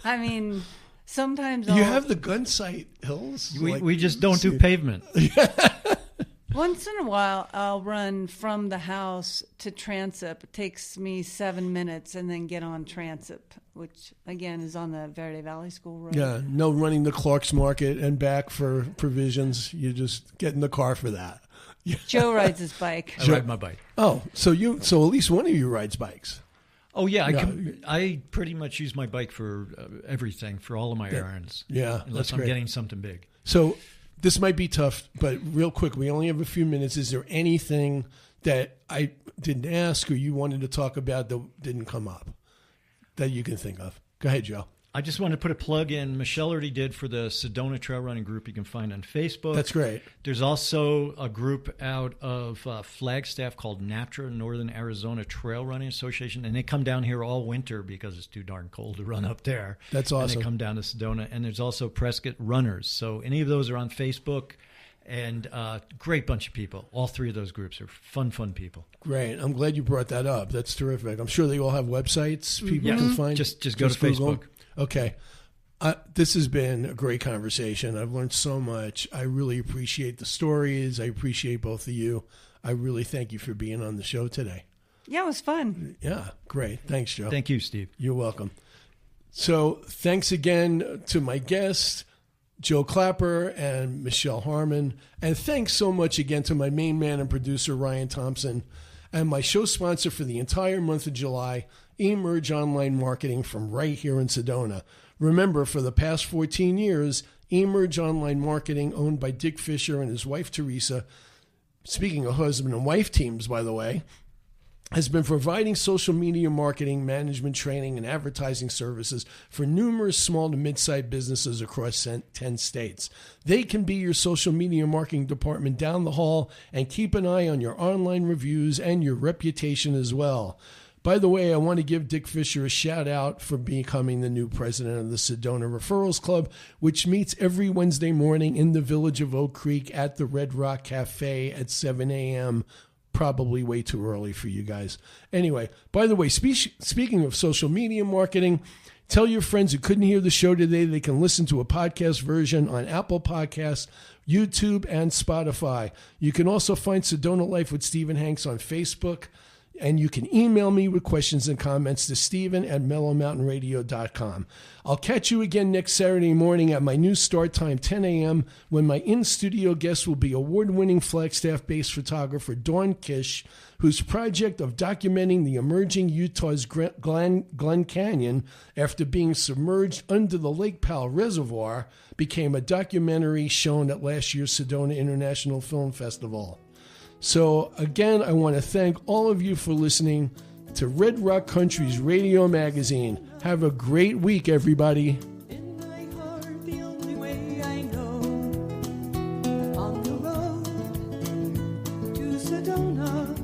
I mean... Sometimes you have the Gunsight Hills. We just don't do pavement. Once in a while, I'll run from the house to Transip. It takes me 7 minutes, and then get on Transip, which again is on the Verde Valley School Road. Yeah, no running the Clark's Market and back for provisions. You just get in the car for that. Yeah. Joe rides his bike. I ride my bike. Oh, so at least one of you rides bikes. Oh, yeah. I pretty much use my bike for everything, for all of my errands. Yeah, unless I'm getting something big. So this might be tough, but real quick, we only have a few minutes. Is there anything that I didn't ask or you wanted to talk about that didn't come up that you can think of? Go ahead, Joe. I just wanted to put a plug in. Michele already did for the Sedona Trail Running group you can find on Facebook. That's great. There's also a group out of Flagstaff called NATRA, Northern Arizona Trail Running Association, and they come down here all winter because it's too darn cold to run up there. That's awesome. And they come down to Sedona. And there's also Prescott Runners. So any of those are on Facebook. And great bunch of people. All three of those groups are fun people. Great. I'm glad you brought that up. That's terrific. I'm sure they all have websites people can find. Just go to Facebook. Okay. This has been a great conversation. I've learned so much. I really appreciate the stories. I appreciate both of you. I really thank you for being on the show today. Yeah, it was fun. Yeah, great. Thanks, Joe. Thank you, Steve. You're welcome. So thanks again to my guests, Joe Clapper and Michele Harmon. And thanks so much again to my main man and producer, Ryan Thompson, and my show sponsor for the entire month of July, eMerge Online Marketing from right here in Sedona. Remember, for the past 14 years, eMerge Online Marketing, owned by Dick Fisher and his wife, Teresa, speaking of husband and wife teams, by the way, has been providing social media marketing, management training, and advertising services for numerous small to mid-sized businesses across 10 states. They can be your social media marketing department down the hall and keep an eye on your online reviews and your reputation as well. By the way, I want to give Dick Fisher a shout out for becoming the new president of the Sedona Referrals Club, which meets every Wednesday morning in the village of Oak Creek at the Red Rock Cafe at 7 a.m., probably way too early for you guys. Anyway, by the way, speaking of social media marketing, tell your friends who couldn't hear the show today they can listen to a podcast version on Apple Podcasts, YouTube, and Spotify. You can also find Sedona Life with Stephen Hanks on Facebook, and you can email me with questions and comments to Stephen@mellowmountainradio.com. I'll catch you again next Saturday morning at my new start time, 10 a.m., when my in-studio guest will be award-winning Flagstaff-based photographer Dawn Kish, whose project of documenting the emerging Utah's Glen Canyon after being submerged under the Lake Powell Reservoir became a documentary shown at last year's Sedona International Film Festival. So, again, I want to thank all of you for listening to Red Rock Country's radio magazine. Have a great week, everybody. In my heart, the only way I know, on the road to Sedona.